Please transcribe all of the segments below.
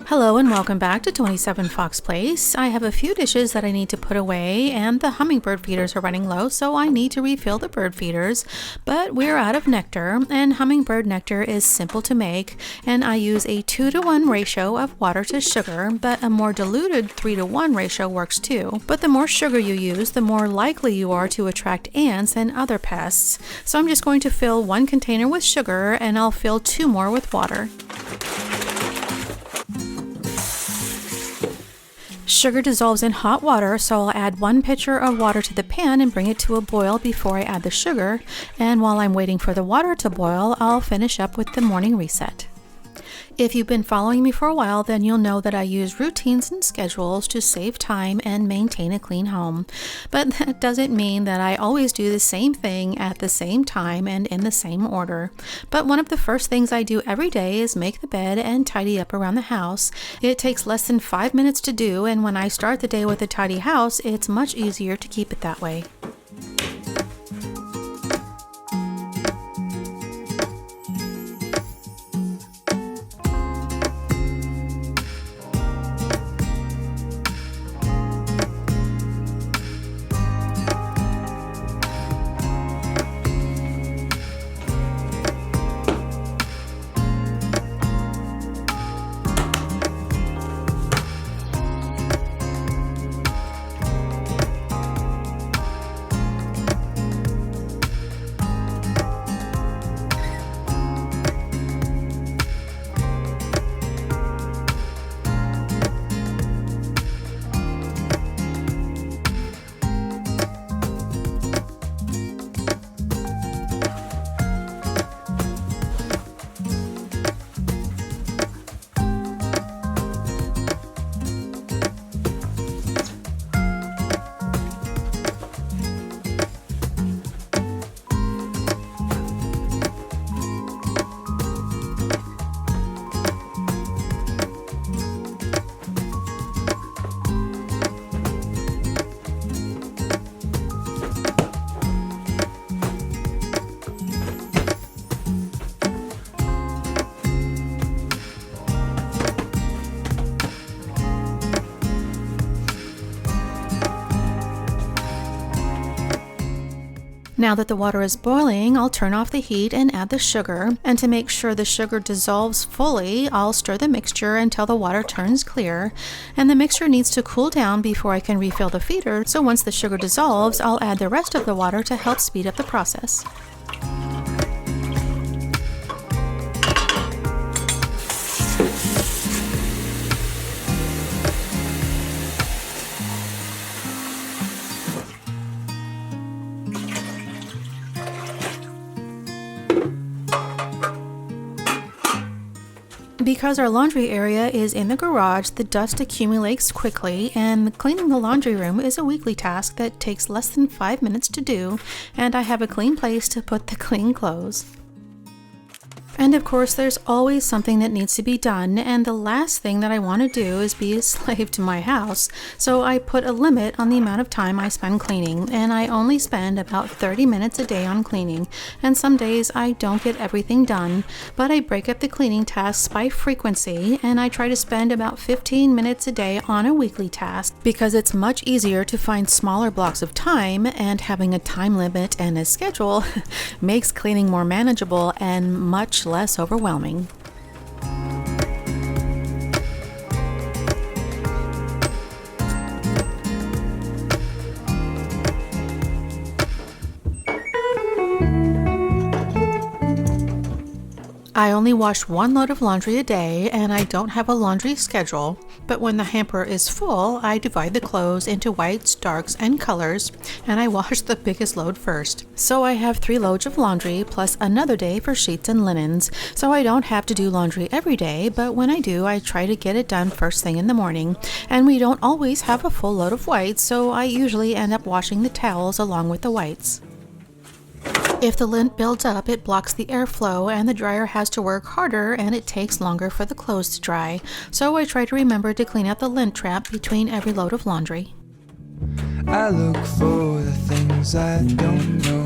Hello and welcome back to 27 Fox Place. I have a few dishes that I need to put away and the hummingbird feeders are running low, so I need to refill the bird feeders, but we're out of nectar, and hummingbird nectar is simple to make, and I use a 2-to-1 ratio of water to sugar, but a more diluted 3-to-1 ratio works too. But the more sugar you use, the more likely you are to attract ants and other pests. So I'm just going to fill one container with sugar and I'll fill 2 more with water. Sugar dissolves in hot water, so I'll add 1 pitcher of water to the pan and bring it to a boil before I add the sugar. And while I'm waiting for the water to boil, I'll finish up with the morning reset. If you've been following me for a while, then you'll know that I use routines and schedules to save time and maintain a clean home. But that doesn't mean that I always do the same thing at the same time and in the same order. But one of the first things I do every day is make the bed and tidy up around the house. It takes less than 5 minutes to do, and when I start the day with a tidy house, it's much easier to keep it that way. Now that the water is boiling, I'll turn off the heat and add the sugar. And to make sure the sugar dissolves fully, I'll stir the mixture until the water turns clear. And the mixture needs to cool down before I can refill the feeder, so once the sugar dissolves, I'll add the rest of the water to help speed up the process. Because our laundry area is in the garage, the dust accumulates quickly, and cleaning the laundry room is a weekly task that takes less than 5 minutes to do, and I have a clean place to put the clean clothes. And of course, there's always something that needs to be done, and the last thing that I want to do is be a slave to my house, so I put a limit on the amount of time I spend cleaning, and I only spend about 30 minutes a day on cleaning, and some days I don't get everything done, but I break up the cleaning tasks by frequency, and I try to spend about 15 minutes a day on a weekly task, because it's much easier to find smaller blocks of time, and having a time limit and a schedule makes cleaning more manageable and much less overwhelming. I only wash 1 load of laundry a day, and I don't have a laundry schedule, but when the hamper is full, I divide the clothes into whites, darks, and colors, and I wash the biggest load first. So I have 3 loads of laundry plus another day for sheets and linens, so I don't have to do laundry every day, but when I do, I try to get it done first thing in the morning. And we don't always have a full load of whites, so I usually end up washing the towels along with the whites. If the lint builds up, it blocks the airflow and the dryer has to work harder and it takes longer for the clothes to dry. So I try to remember to clean out the lint trap between every load of laundry. I look for the things I don't know.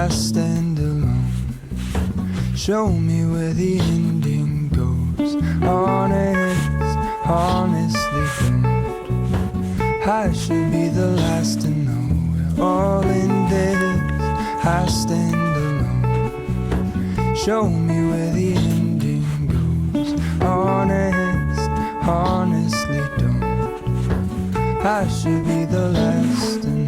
I stand alone. Show me where the ending goes. Honestly don't. I should be the last to know. We're all in this. I stand alone. Show me where the ending goes. Honestly don't. I should be the last to know.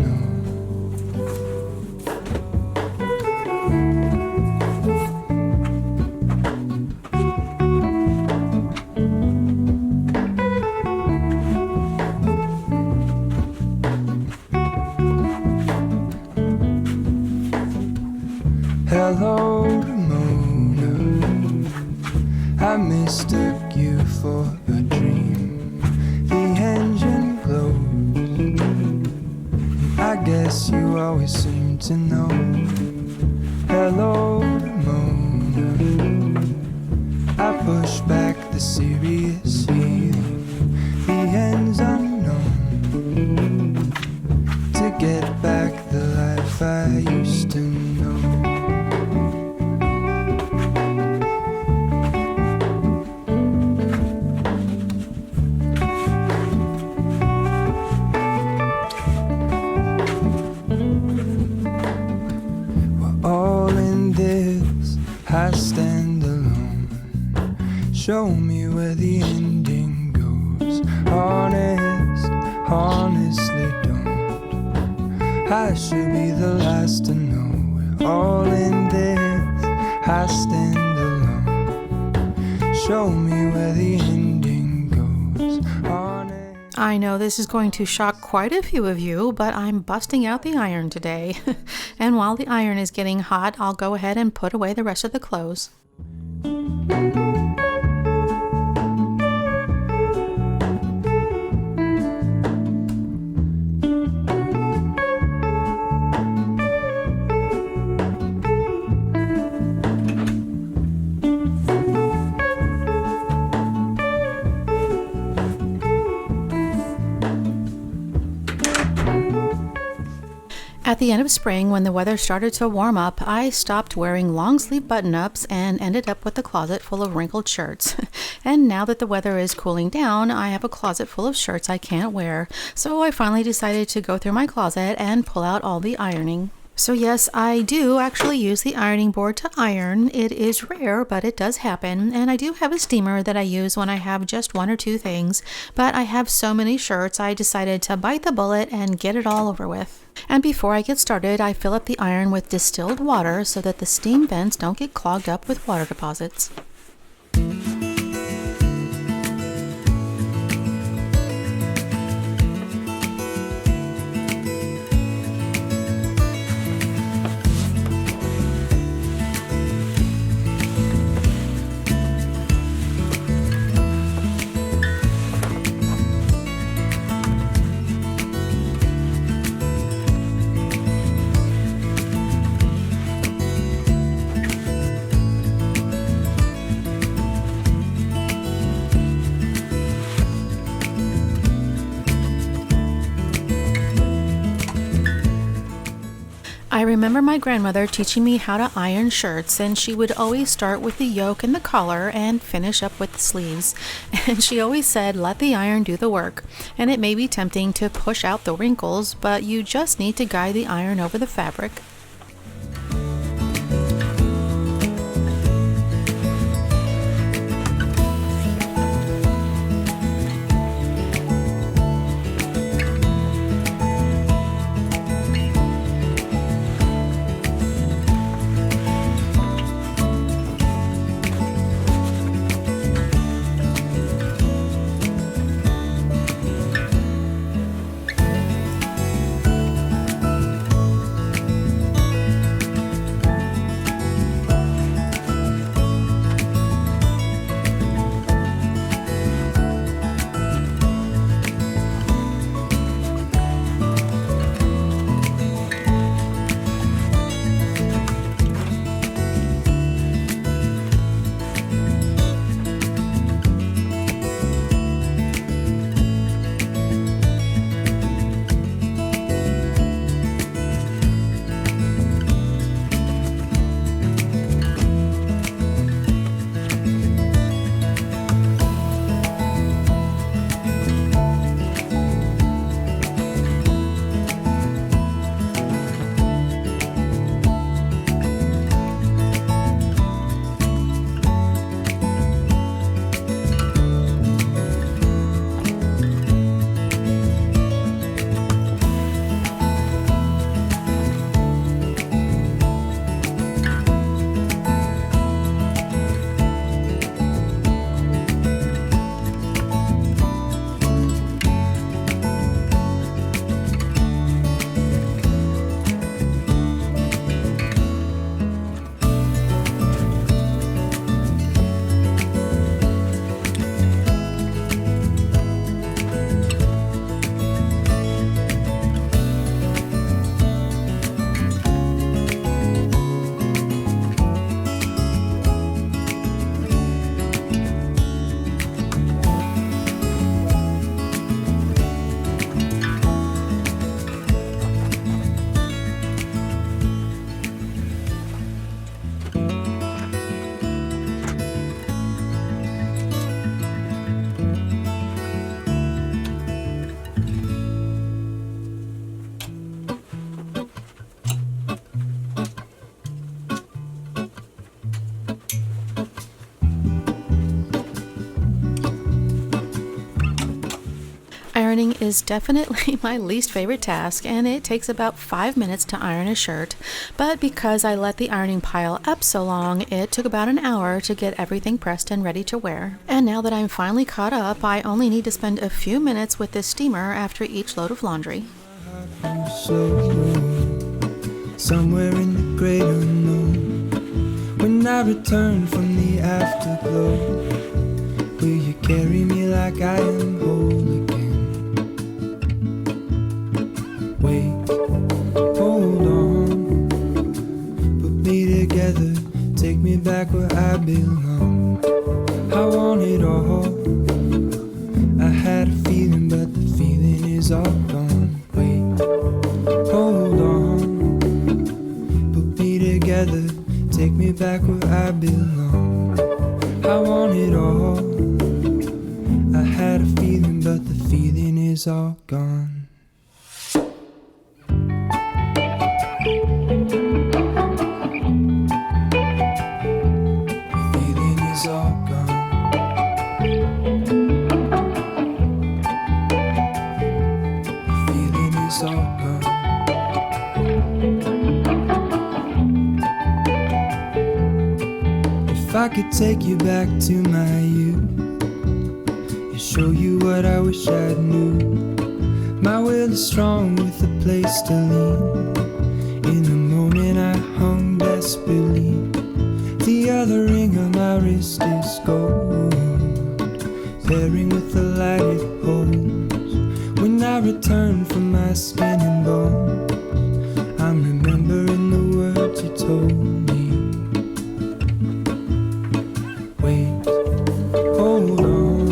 Hello, Ramona. I mistook you for a dream. The engine glows. I guess you always seem to know. Hello, Ramona. I push back the serious feeling. The end's unknown. To get back the life I used to know. I stand alone. Show me where the ending goes. Honestly don't. I should be the last to know. We're all in this. I stand alone. Show me where the ending goes. I know this is going to shock quite a few of you, but I'm busting out the iron today. And while the iron is getting hot, I'll go ahead and put away the rest of the clothes. At the end of spring, when the weather started to warm up, I stopped wearing long-sleeve button-ups and ended up with a closet full of wrinkled shirts. And now that the weather is cooling down, I have a closet full of shirts I can't wear. So I finally decided to go through my closet and pull out all the ironing. So yes, I do actually use the ironing board to iron. It is rare, but it does happen. And I do have a steamer that I use when I have just one or two things. But I have so many shirts, I decided to bite the bullet and get it all over with. And before I get started, I fill up the iron with distilled water so that the steam vents don't get clogged up with water deposits. I remember my grandmother teaching me how to iron shirts, and she would always start with the yoke and the collar and finish up with the sleeves. And she always said, let the iron do the work. And it may be tempting to push out the wrinkles, but you just need to guide the iron over the fabric. Ironing is definitely my least favorite task, and it takes about 5 minutes to iron a shirt, but because I let the ironing pile up so long, it took about an hour to get everything pressed and ready to wear. And now that I'm finally caught up, I only need to spend a few minutes with this steamer after each load of laundry. Somewhere in the great unknown, when I return from the afterglow, will you carry me like I am whole again? Wait, hold on, put me together, take me back where I belong. I want it all. I had a feeling, but the feeling is all gone. Wait, hold on, put me together, take me back where I belong. I want it all. I had a feeling, but the feeling is all gone. The feeling is all gone. The feeling is all gone. If I could take you back to my youth, show you what I wish I knew. My will is strong with a place to lean. In a moment I hung desperately. The other ring on my wrist is gold, pairing with the light it holds. When I return from my skin and bones, I'm remembering the words you told me. Wait, hold on,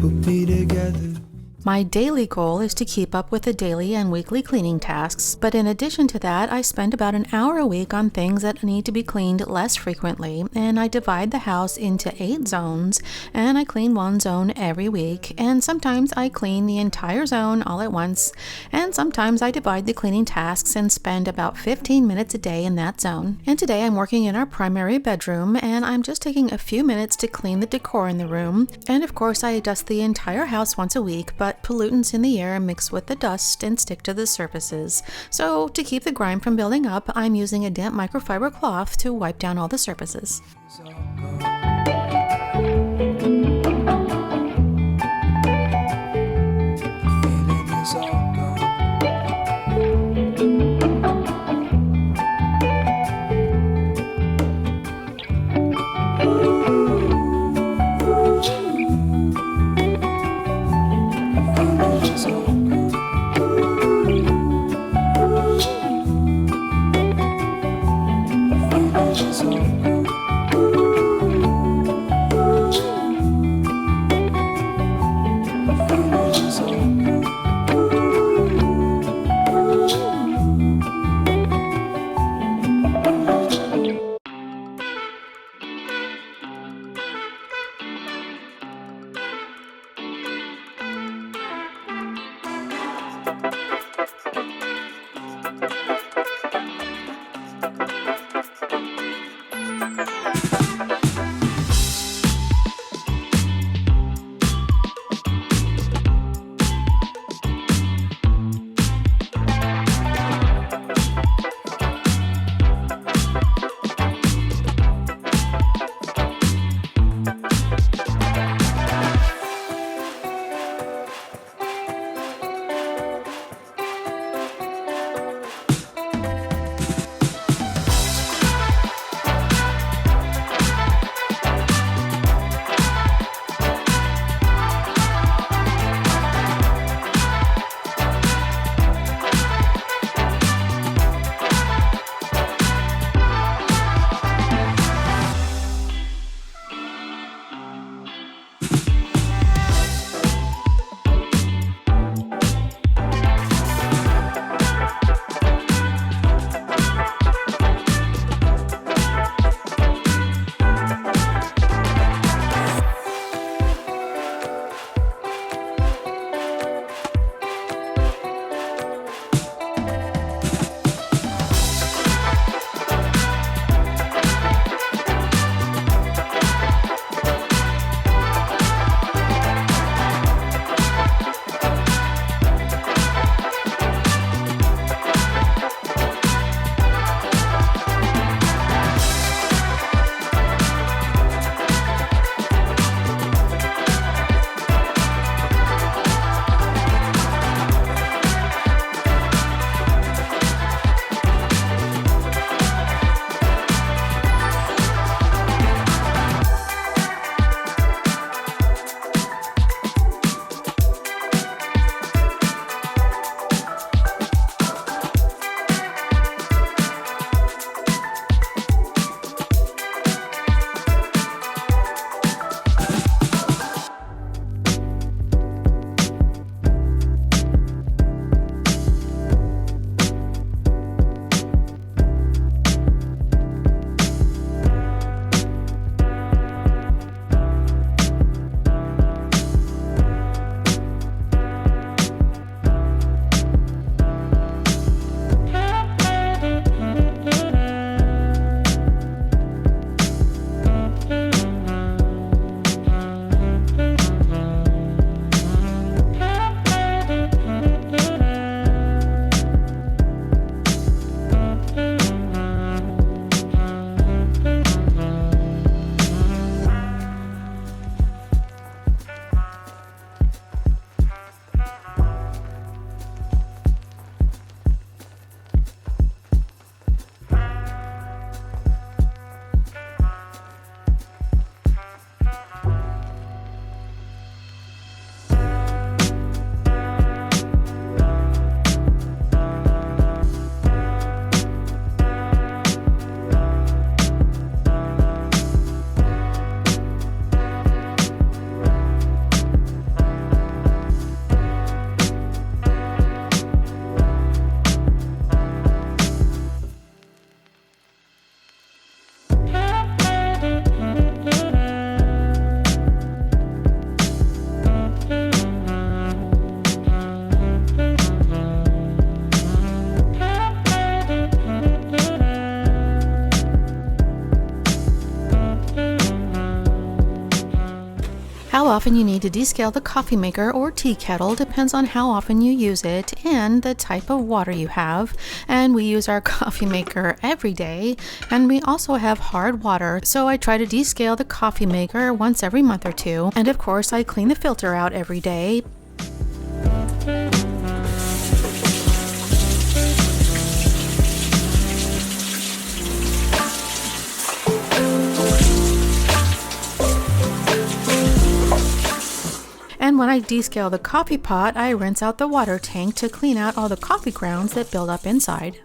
put me together. My daily goal is to keep up with the daily and weekly cleaning tasks, but in addition to that, I spend about an hour a week on things that need to be cleaned less frequently, and I divide the house into 8 zones, and I clean one zone every week, and sometimes I clean the entire zone all at once, and sometimes I divide the cleaning tasks and spend about 15 minutes a day in that zone. And today I'm working in our primary bedroom, and I'm just taking a few minutes to clean the decor in the room, and of course I dust the entire house once a week, but pollutants in the air mix with the dust and stick to the surfaces. So to keep the grime from building up, I'm using a damp microfiber cloth to wipe down all the surfaces. often you need to descale the coffee maker or tea kettle depends on how often you use it and the type of water you have. And we use our coffee maker every day, and we also have hard water, so I try to descale the coffee maker once every month or two. And of course, I clean the filter out every day. And when I descale the coffee pot, I rinse out the water tank to clean out all the coffee grounds that build up inside.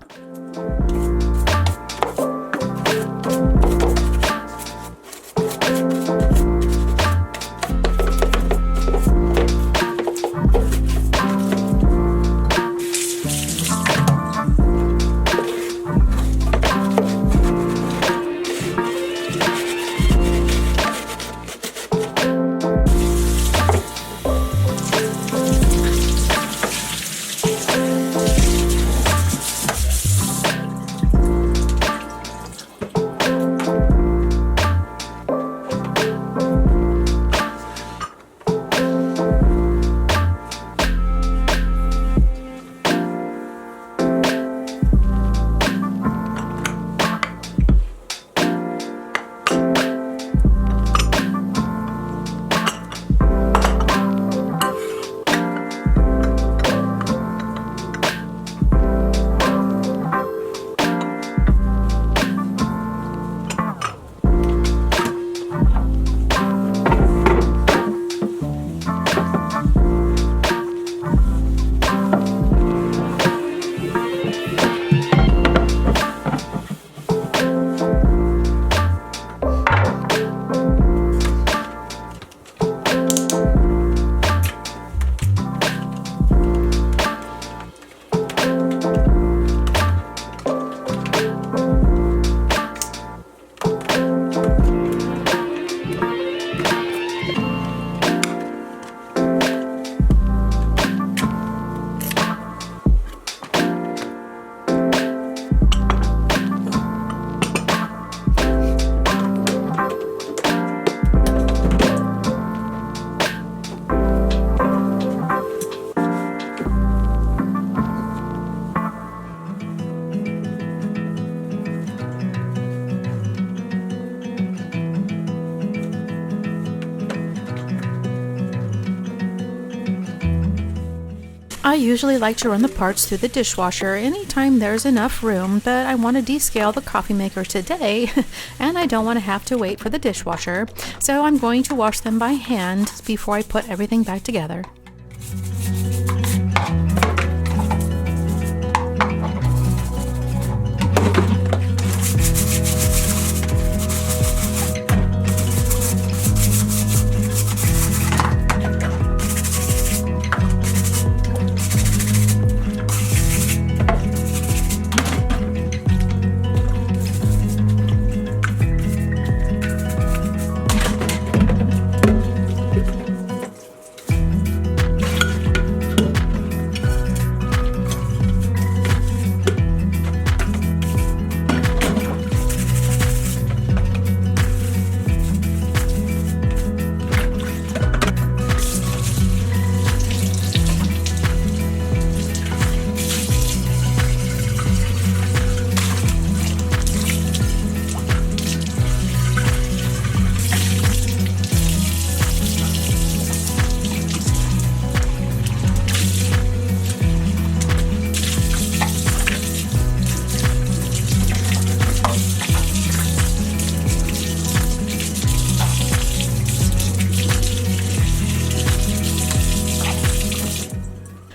I usually like to run the parts through the dishwasher anytime there's enough room, but I want to descale the coffee maker today, and I don't want to have to wait for the dishwasher, so I'm going to wash them by hand before I put everything back together.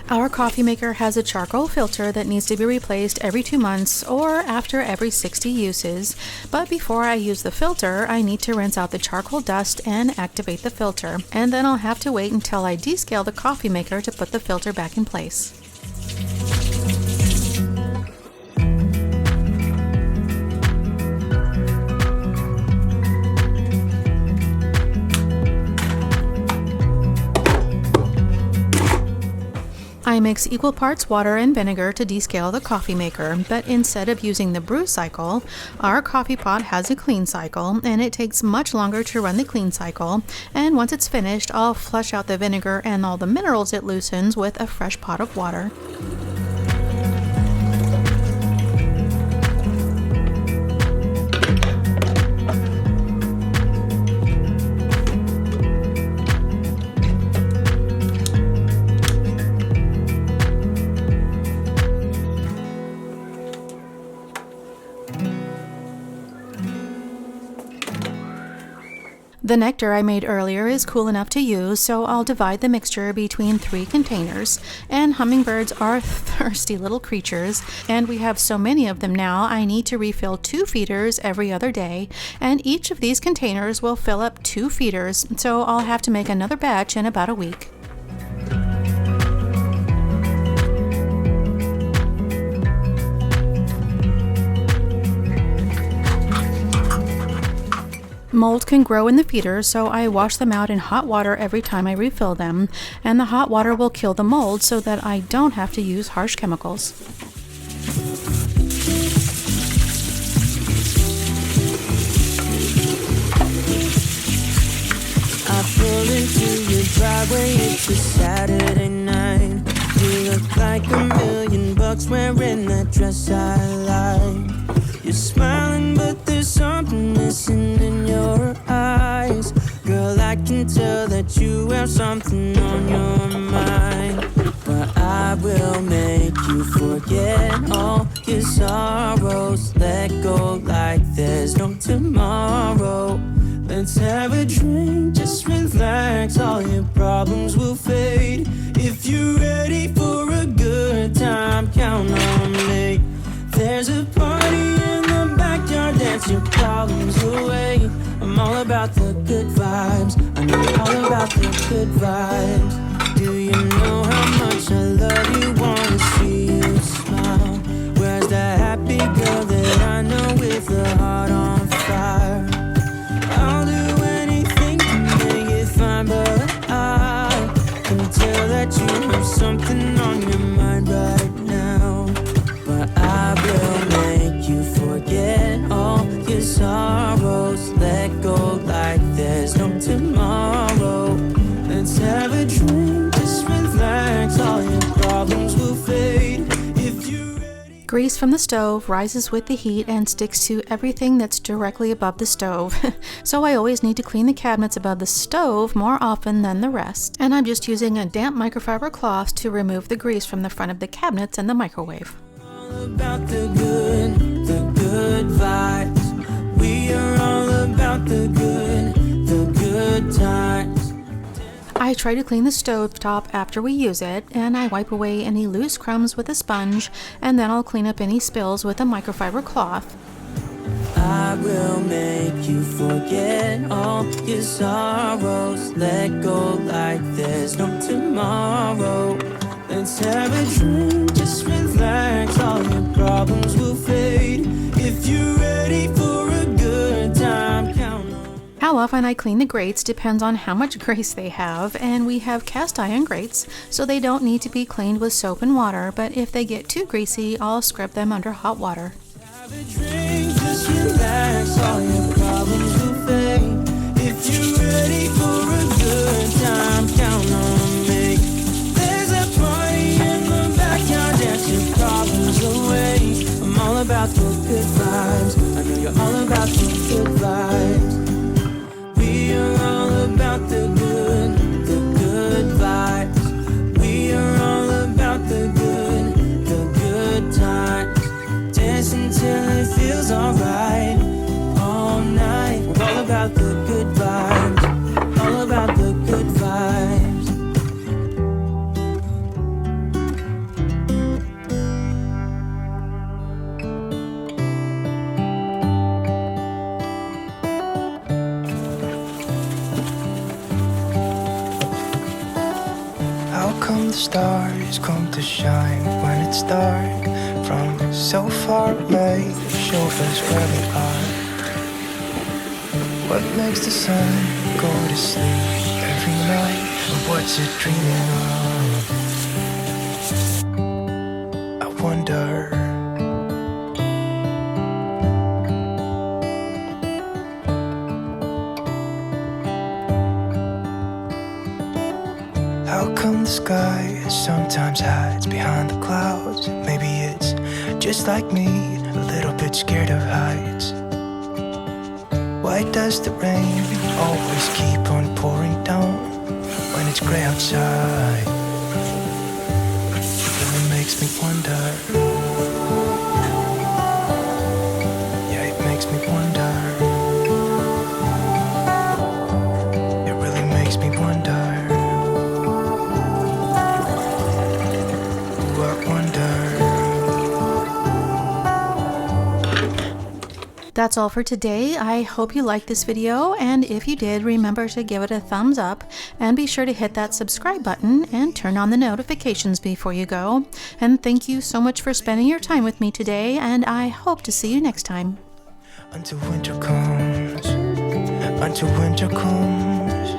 Our coffee maker has a charcoal filter that needs to be replaced every 2 months or after every 60 uses, but before I use the filter, I need to rinse out the charcoal dust and activate the filter, and then I'll have to wait until I descale the coffee maker to put the filter back in place. I I mix equal parts water and vinegar to descale the coffee maker, but instead of using the brew cycle, our coffee pot has a clean cycle, and it takes much longer to run the clean cycle, and once it's finished, I'll flush out the vinegar and all the minerals it loosens with a fresh pot of water. The nectar I made earlier is cool enough to use, so I'll divide the mixture between 3 containers. And hummingbirds are thirsty little creatures, and we have so many of them now I need to refill 2 feeders every other day, and each of these containers will fill up 2 feeders, so I'll have to make another batch in about a week. Mold can grow in the feeders, so I wash them out in hot water every time I refill them, and the hot water will kill the mold so that I don't have to use harsh chemicals. I pull into your driveway, it's a Saturday night. You look like $1,000,000 wearing that dress I like. You're smiling, but there's something missing in your eyes. Girl, I can tell that you have something on your mind. But I will make you forget all your sorrows. Let go like there's no tomorrow. Let's have a drink, just relax, all your problems will fade. If you're ready for a good time, count on me. There's a party in the backyard, dance your problems away. I'm all about the good vibes, I know you're all about the good vibes. Do you know how much I love you, wanna see you smile? Where's that happy girl that I know with a heart on fire? I'll do anything to make it fine, but I can tell that you have something on your mind right now. But I will make you forget all your sorrows. Let go like there's no tomorrow. Let's have a drink, just relax, all your problems will fade. If you're ready. Grease from the stove rises with the heat and sticks to everything that's directly above the stove. So I always need to clean the cabinets above the stove more often than the rest. And I'm just using a damp microfiber cloth to remove the grease from the front of the cabinets and the microwave. All about the good vibes. We are all about the good times. I try to clean the stove top after we use it, and I wipe away any loose crumbs with a sponge, and then I'll clean up any spills with a microfiber cloth. I will make you forget all your sorrows. Let go like there's no tomorrow. Let's have a drink, just relax, all your problems will fade. If you're ready for a good time, count on. How often I clean the grates depends on how much grease they have, and we have cast iron grates, so they don't need to be cleaned with soap and water, but if they get too greasy, I'll scrub them under hot water. Have a drink, just relax, all your problems will fade. If you're ready for a good time, count on me. There's a party in the backyard, dance your problems away. I'm all about the good vibes, I know you're all about the good vibes. We are all about the good vibes. We are all about the good times. Dance until it feels alright, all night. We're all about the good vibes, all about the good vibes. How come the stars come to shine when it's dark? From so far away, show us where we are. What makes the sun go to sleep every night? And what's it dreaming of? wonder. How come the sky sometimes hides behind the clouds? Maybe it's just like me, a little bit scared of heights. Why does the rain always keep on pouring down when it's gray outside? It really makes me wonder. Yeah, it makes me wonder. It really makes me wonder. Ooh, I wonder. That's all for today. I hope you liked this video, and if you did, remember to give it a thumbs up and be sure to hit that subscribe button and turn on the notifications before you go. And thank you so much for spending your time with me today, and I hope to see you next time. Until winter comes, until winter comes,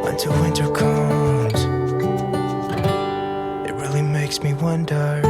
until winter comes. It really makes me wonder.